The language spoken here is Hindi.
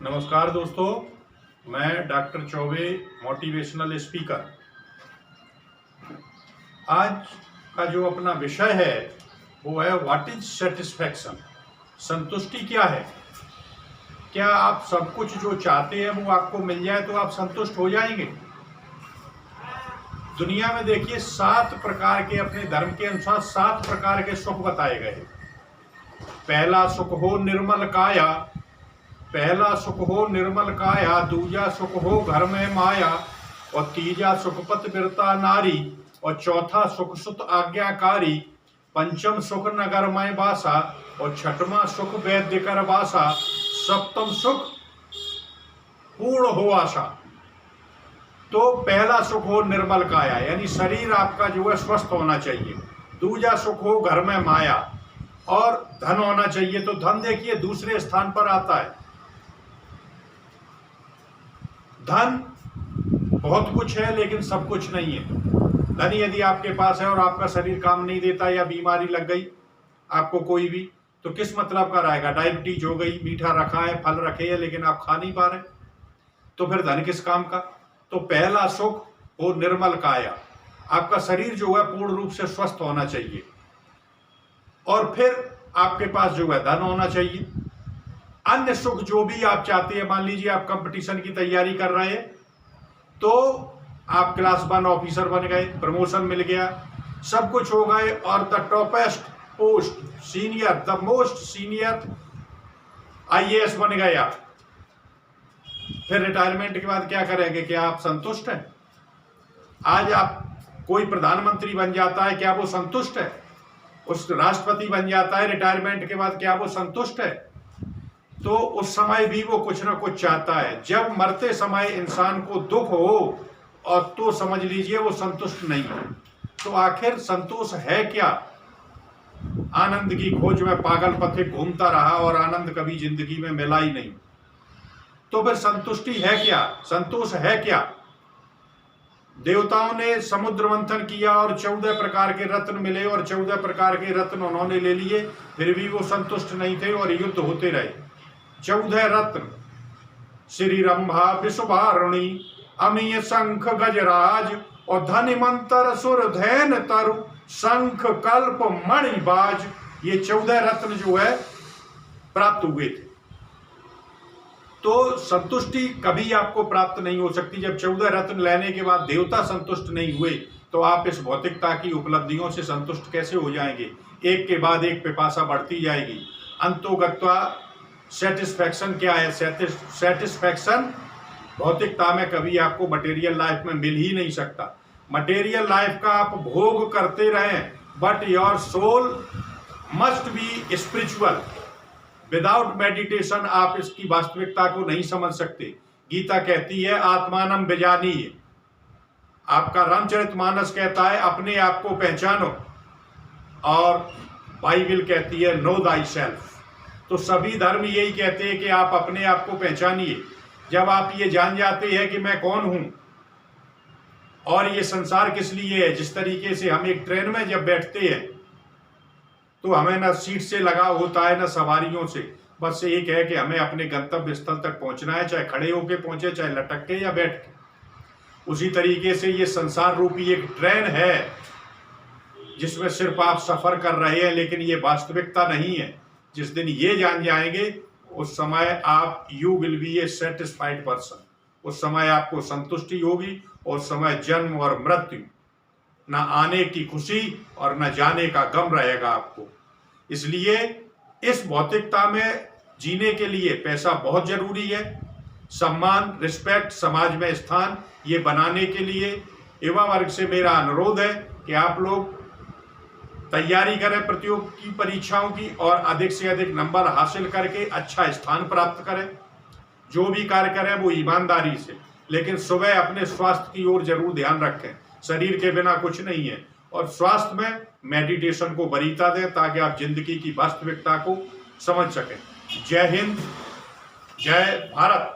नमस्कार दोस्तों, मैं डॉक्टर चौबे मोटिवेशनल स्पीकर। आज का जो अपना विषय है वो है व्हाट इज सेटिस्फैक्शन। संतुष्टि क्या है? क्या आप सब कुछ जो चाहते हैं वो आपको मिल जाए तो आप संतुष्ट हो जाएंगे? दुनिया में देखिए 7 प्रकार के, अपने धर्म के अनुसार 7 प्रकार के सुख बताए गए। पहला सुख हो निर्मल काया, पहला सुख हो निर्मल काया, दूजा सुख हो घर में माया, और तीजा सुख पतिव्रता नारी, और चौथा सुख सुत आज्ञाकारी, पंचम सुख नगर में बासा, और छठवां सुख वैद्य कर बासा, सप्तम सुख पूर्ण हो आशा। तो पहला सुख हो निर्मल काया, यानी शरीर आपका जो है स्वस्थ होना चाहिए। दूजा सुख हो घर में माया, और धन होना चाहिए। तो धन देखिए दूसरे स्थान पर आता है। धन बहुत कुछ है लेकिन सब कुछ नहीं है। धन यदि आपके पास है और आपका शरीर काम नहीं देता या बीमारी लग गई आपको कोई भी, तो किस मतलब का रहेगा? डायबिटीज हो गई, मीठा रखा है, फल रखे हैं लेकिन आप खा नहीं पा रहे, तो फिर धन किस काम का? तो पहला सुख हो निर्मल काया, आपका शरीर जो है पूर्ण रूप से स्वस्थ होना चाहिए, और फिर आपके पास जो है धन होना चाहिए। अन्य सुख जो भी आप चाहते हैं, मान लीजिए आप कंपटीशन की तैयारी कर रहे हैं, तो आप क्लास 1 ऑफिसर बन गए, प्रमोशन मिल गया, सब कुछ हो गए, और the toppest post senior, the most senior IAS बन गए आप। फिर रिटायरमेंट के बाद क्या करेंगे? क्या आप संतुष्ट हैं? आज आप कोई प्रधानमंत्री बन जाता है, क्या वो संतुष्ट है? उस राष्ट्रपति बन जाता है रिटायरमेंट के बाद, क्या वो संतुष्ट है? तो उस समय भी वो कुछ ना कुछ चाहता है। जब मरते समय इंसान को दुख हो और तो समझ लीजिए वो संतुष्ट नहीं है। तो आखिर संतोष है क्या? आनंद की खोज में पागल पथिक घूमता रहा और आनंद कभी जिंदगी में मिला ही नहीं। तो फिर संतुष्टि है क्या? संतोष है क्या? देवताओं ने समुद्र मंथन किया और 14 प्रकार के रत्न मिले, और 14 प्रकार के रत्न उन्होंने ले लिए, फिर भी वो संतुष्ट नहीं थे और युद्ध होते रहे। 14 रत्न श्री रंभा विश्ववारुणी, अमीय शंख गजराज, और धनिमंतर सुर धैन तरु, शंख कल्प मणिबाज। ये 14 रत्न जो है प्राप्त हुए थे। तो संतुष्टि कभी आपको प्राप्त नहीं हो सकती। जब 14 रत्न लेने के बाद देवता संतुष्ट नहीं हुए, तो आप इस भौतिकता की उपलब्धियों से संतुष्ट कैसे हो जाएंगे? एक के बाद एक पिपासा बढ़ती जाएगी। अंतोगत्वा सेटिस्फैक्शन क्या है? सेटिस्फैक्शन भौतिकता में कभी आपको मटेरियल लाइफ में मिल ही नहीं सकता। मटेरियल लाइफ का आप भोग करते रहें, but your soul must be spiritual. Without meditation आप इसकी वास्तविकता को नहीं समझ सकते। गीता कहती है आत्मानम विजानीय, आपका रामचरितमानस कहता है अपने आप को पहचानो, और बाइबल कहती है नो दाई सेल्फ। तो सभी धर्म यही कहते हैं कि आप अपने आप को पहचानिए। जब आप ये जान जाते हैं कि मैं कौन हूं और ये संसार किस लिए है, जिस तरीके से हम एक ट्रेन में जब बैठते हैं तो हमें ना सीट से लगाव होता है ना सवारियों से, बस एक है कि हमें अपने गंतव्य स्थल तक पहुंचना है, चाहे खड़े होके पहुंचे, चाहे लटक के या बैठ के। उसी तरीके से ये संसार रूपी एक ट्रेन है जिसमें सिर्फ आप सफर कर रहे हैं, लेकिन ये वास्तविकता नहीं है। जिस दिन ये जान जाएंगे उस समय आप you will be A satisfied person. उस समय आपको संतुष्टि होगी, और उस समय जन्म और मृत्यु, ना आने की खुशी और न जाने का गम रहेगा आपको। इसलिए इस भौतिकता में जीने के लिए पैसा बहुत जरूरी है। सम्मान, रिस्पेक्ट, समाज में स्थान, ये बनाने के लिए युवा वर्ग से मेरा अनुरोध है कि आप लोग तैयारी करें प्रतियोगी परीक्षाओं की, और अधिक से अधिक नंबर हासिल करके अच्छा स्थान प्राप्त करें। जो भी कार्य करें वो ईमानदारी से, लेकिन सुबह अपने स्वास्थ्य की ओर जरूर ध्यान रखें। शरीर के बिना कुछ नहीं है, और स्वास्थ्य में मेडिटेशन को वरीयता दें ताकि आप जिंदगी की वास्तविकता को समझ सकें। जय हिंद, जय भारत।